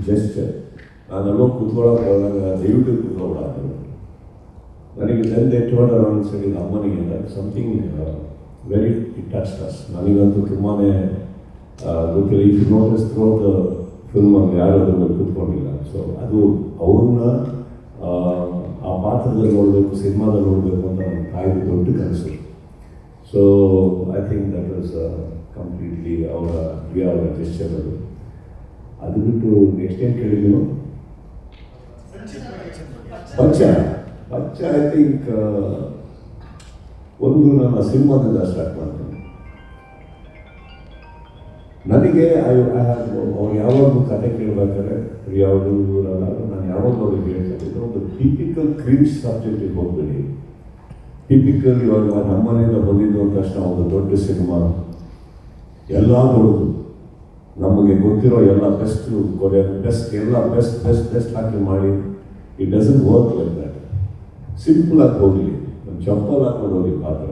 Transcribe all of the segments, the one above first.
Gesture. ನಾನು ಅಲ್ಲೋ ಕೂತ್ಕೊಳ್ಳೋಕೆ ಹೋದಾಗ ದಯವಿಟ್ಟು ಕೂತ್ಕೊಳ್ಳ ನನಗೆ ತಂದೆ ಟೋಡ್ ಅರೌಂಡ್ ಸರಿ ಅಮ್ಮನಿಗೆ something very it touched us. ನನಗಂತೂ ತುಂಬಾ ಗೊತ್ತಿಲ್ಲ. ಇಫ್ ಯು ನೋಟಿಸ್ ಥ್ರೂಔಟ್ ಫಿಲ್ಮಲ್ಲಿ ಯಾರು ಅದ್ರ ಮೇಲೆ ಕೂತ್ಕೊಂಡಿಲ್ಲ. ಸೊ ಅದು ಅವ್ರನ್ನ ಆ ಪಾತ್ರದಲ್ಲಿ ನೋಡಬೇಕು, ಸಿನಿಮಾದಲ್ಲಿ ನೋಡಬೇಕು ಅಂತ ನನ್ನ ತಾಯಿಗೆ ದೊಡ್ಡ ಕನಸು. So I think that was completely ಅವರ ಜೆಸ್ಚರ್ ಅದು. ಅದು ಬಿಟ್ಟು ನೆಕ್ಸ್ಟ್ ಏನು ಕೇಳಿದ್ರು? ಪಚ್ಚ ಐ ಥಿಂಕ್ ಒಂದು ನನ್ನ ಸಿನಿಮಾದಿಂದ ಸ್ಟಾರ್ಟ್ ಮಾಡ್ತೀನಿ. ನನಗೆ ಅವ್ರು ಯಾವಾಗಲೂ ಕತೆ ಕೇಳಬೇಕಾದ್ರೆ ಯಾವುದು ಇವರಲ್ಲ, ನಾನು ಯಾವಾಗಲೂ ಅವ್ರಿಗೆ ಹೇಳ್ತಿದ್ದೆ ಒಂದು ಟಿಪಿಕಲ್ ಕ್ರೀಮ್ ಸಬ್ಜೆಕ್ಟಿಗೆ ಹೋಗ್ಬೇಡಿ. ಟಿಪಿಕಲ್ ಇವಾಗ ನಮ್ಮನೆಯಿಂದ ಬಂದಿದ್ದು ಅಂದ ತಕ್ಷಣ ಒಂದು ದೊಡ್ಡ ಸಿನಿಮಾ ಎಲ್ಲ ದೊಡ್ಡದು, ನಮಗೆ ಗೊತ್ತಿರೋ ಎಲ್ಲ ಬೆಸ್ಟ್ ಎಲ್ಲ ಬೆಸ್ಟ್ ಹಾಕಿ ಮಾಡಿ. It doesn't work like that. Simple ಆಗಿ ಹೋಗಲಿ, ಒಂದು ಚಪ್ಪಲ್ ಹಾಕೊಂಡು ಹೋಗಿ ಪಾತ್ರ.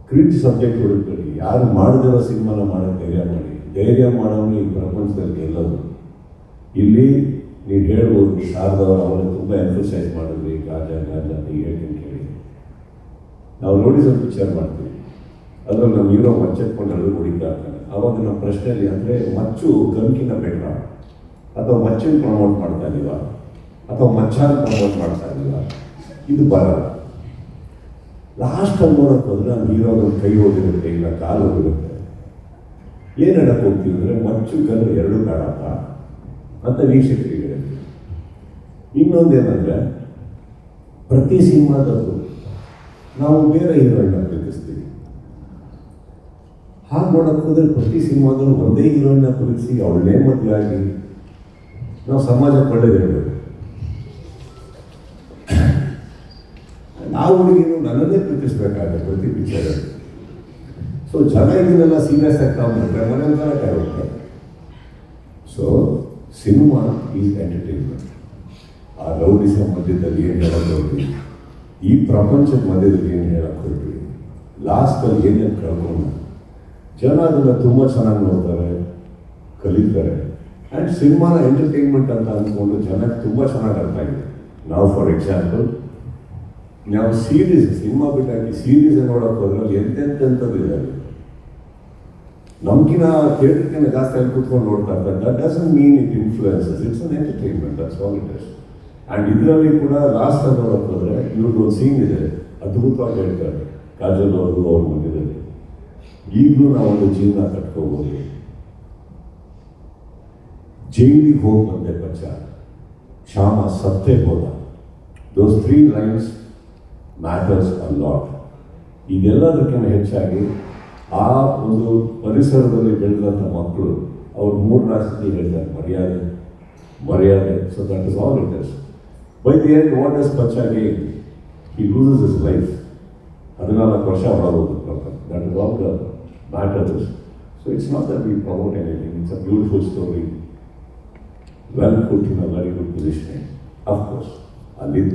ಕ್ರೀಮ್ ಸಬ್ಜೆಕ್ಟ್ ಹುಡುಕ್ಬೇಡಿ. ಯಾರು ಮಾಡದಿರೋ ಸಿನಿಮಾನ ಮಾಡೋಕ್ಕೆ ಧೈರ್ಯ ಮಾಡೋನು ಈ ಪ್ರಪಂಚದಲ್ಲಿ ಗೆಲ್ಲೋದು. ಇಲ್ಲಿ ನೀವು ಹೇಳ್ಬೋದು, ಶಾರದವರು ಅವರನ್ನು ತುಂಬ ಎನ್ಫಸೈಸ್ ಮಾಡಿದ್ರಿ, ಗಾಜ ಅಂತ ಹೇಳ್ತೀನಿ ಕೇಳಿ. ನಾವು ನೋಡಿ ಸ್ವಲ್ಪ ಪಿಕ್ಚರ್ ಮಾಡ್ತೀವಿ, ಅದ್ರಲ್ಲಿ ನಮ್ಮ ಹೀರೋ ಮಚ್ಚೆತ್ಕೊಂಡು ಎಲ್ಲರೂ ಹೊಡಿತಾ ಇರ್ತಾನೆ. ಅವಾಗ ನಮ್ಮ ಪ್ರಶ್ನೆಯಲ್ಲಿ ಅಂದರೆ ಮಚ್ಚು ಗನ್ಕಿನ ಬೆಟ್ರ, ಅಥವಾ ಮಚ್ಚನ್ನು ಪ್ರಮೋಟ್ ಮಾಡ್ತಾ ಇದ್ದೀವ, ಅಥವಾ ಮಚ್ಚಾನ ಪ್ರಮೋಟ್ ಮಾಡ್ತಾ ಇದ್ದೀವ, ಇದು ಬರಲ್ಲ. ಲಾಸ್ಟಲ್ಲಿ ನೋಡೋಕೆ ಹೋದರೆ ನಮ್ಮ ಹೀರೋದು ಕೈ ಹೋಗಿರುತ್ತೆ, ಇಲ್ಲ ಕಾಲು ಹೋಗಿರುತ್ತೆ. ಏನು ಹೇಳಕ್ಕೆ ಹೋಗ್ತೀವಿ ಅಂದರೆ ಮಚ್ಚು ಗನ್ನು ಎರಡೂ ಬೇಡಪ್ಪ ಅಂತ ವೀಕ್ಷಕರಿಗೆ ಹೇಳ್ತೀವಿ. ಇನ್ನೊಂದೇನೆಂದರೆ ಪ್ರತಿ ಸಿನಿಮಾದಲ್ಲೂ ನಾವು ಬೇರೆ ಹೀರೋಯಿನ್ನ ಪ್ರೀತಿಸ್ತೀವಿ. ಹಾಗೆ ನೋಡೋಕೆ ಹೋದರೆ ಪ್ರತಿ ಸಿನಿಮಾದಲ್ಲೂ ಒಂದೇ ಹೀರೋಯಿನ್ನ ಪ್ರೀತಿಸಿ ಅವಳನ್ನೇ ಮದುವೆ ಆಗಿ ನಾವು ಸಮಾಜಕ್ಕೆ ಒಳ್ಳೇದು ಹೇಳಬೇಕು. ಆ ಹುಡುಗಿನೂ ನನ್ನನ್ನೇ ಪ್ರೀತಿಸ್ಬೇಕಾಗುತ್ತೆ ಪ್ರತಿ ಪಿಕ್ಚರಲ್ಲಿ. ಸೊ ಜನ ಇದನ್ನೆಲ್ಲ ಸೀರಿಯಸ್ ಆಗಿ ತಗೊಂಡ್ರೆ ಮನೆಯಲ್ಲಿ ಕರೆಕ್ಟ್ ಆಗುತ್ತೆ. So cinema is entertainment. ಆ ರೌಡಿಸಮ್ ಮಧ್ಯದಲ್ಲಿ ಏನು ಹೇಳಕ್ಕೆ ಹೊರಟ್ವಿ, ಈ ಪ್ರಪಂಚದ ಮಧ್ಯದಲ್ಲಿ ಏನು ಹೇಳಕ್ಕೆ ಹೊರಟ್ವಿ, ಲಾಸ್ಟಲ್ಲಿ ಏನೇನು ಕಳ್ಕೊಂಡು ಜನ ಅದನ್ನು ತುಂಬ ಚೆನ್ನಾಗಿ ನೋಡ್ತಾರೆ, ಕಲಿತಾರೆ. ಆ್ಯಂಡ್ ಸಿನಿಮಾನ ಎಂಟರ್ಟೈನ್ಮೆಂಟ್ ಅಂತ ಅಂದ್ಕೊಂಡು ಜನಕ್ಕೆ ತುಂಬ ಚೆನ್ನಾಗಿ ಅರ್ಥ ಆಗಿದೆ. ನಾವು ಫಾರ್ ಎಕ್ಸಾಂಪಲ್ ನಾವು ಸಿನಿಮಾ ಬಿಟ್ಟಾಕಿ ಸೀರೀಸ್ ನೋಡೋಕೆ ಹೋದ್ರಲ್ಲಿ ಎಂತೆಂಥದ್ದು ಇದೆ. ನಮ್ಗಿನ ಥಿಯೇಟರ್ಗಿನ ಜಾಸ್ತಿ ಅಲ್ಲಿ ಕೂತ್ಕೊಂಡು ನೋಡ್ತಾ ಇರ್ತಾರೆ. That doesn't mean it influences, it's an entertainment, that's all it is. And ಇದರಲ್ಲಿ ಕೂಡ ಲಾಸ್ಟಲ್ಲಿ ನೋಡೋಕೆ ಹೋದರೆ ಇವ್ರದ್ದು ಒಂದು ಸೀನ್ ಇದೆ, ಅದ್ಭುತವಾಗಿ ಹೇಳ್ತಾರೆ ಕಾಜಲ್ ಅವರು ಅವ್ರ ಮಧ್ಯದಲ್ಲಿ. ಈಗಲೂ ನಾವೊಂದು ಜೀವನ ಕಟ್ಕೋಬೋದು. ಜೈಲಿಗೆ ಹೋಗಿ ಬಂದೆ ಪಚ್ಚ, ಶ್ಯಾಮ ಸತ್ತೇ ಹೋದ. ದೋಸ್ 3 lines ಮ್ಯಾಟರ್ಸ್ ಅ ಲಾಟ್. ಇದೆಲ್ಲದಕ್ಕಿಂತ ಹೆಚ್ಚಾಗಿ ಆ ಒಂದು ಪರಿಸರದಲ್ಲಿ ಬೆಳೆದಂಥ ಮಕ್ಕಳು ಅವ್ರು 3-4 ಸತಿ ಹೇಳ್ತಾರೆ ಮರ್ಯಾದೆ. So that is all it is. By the end what is ಪಚ್ಚ gain? He loses his life. 14 ವರ್ಷ ಹೊರಗೋಗುತ್ತೆ. That is all the matters. So it's not that we promote anything. It's a beautiful story, well put in a very good position. Of course ಅಲ್ಲಿ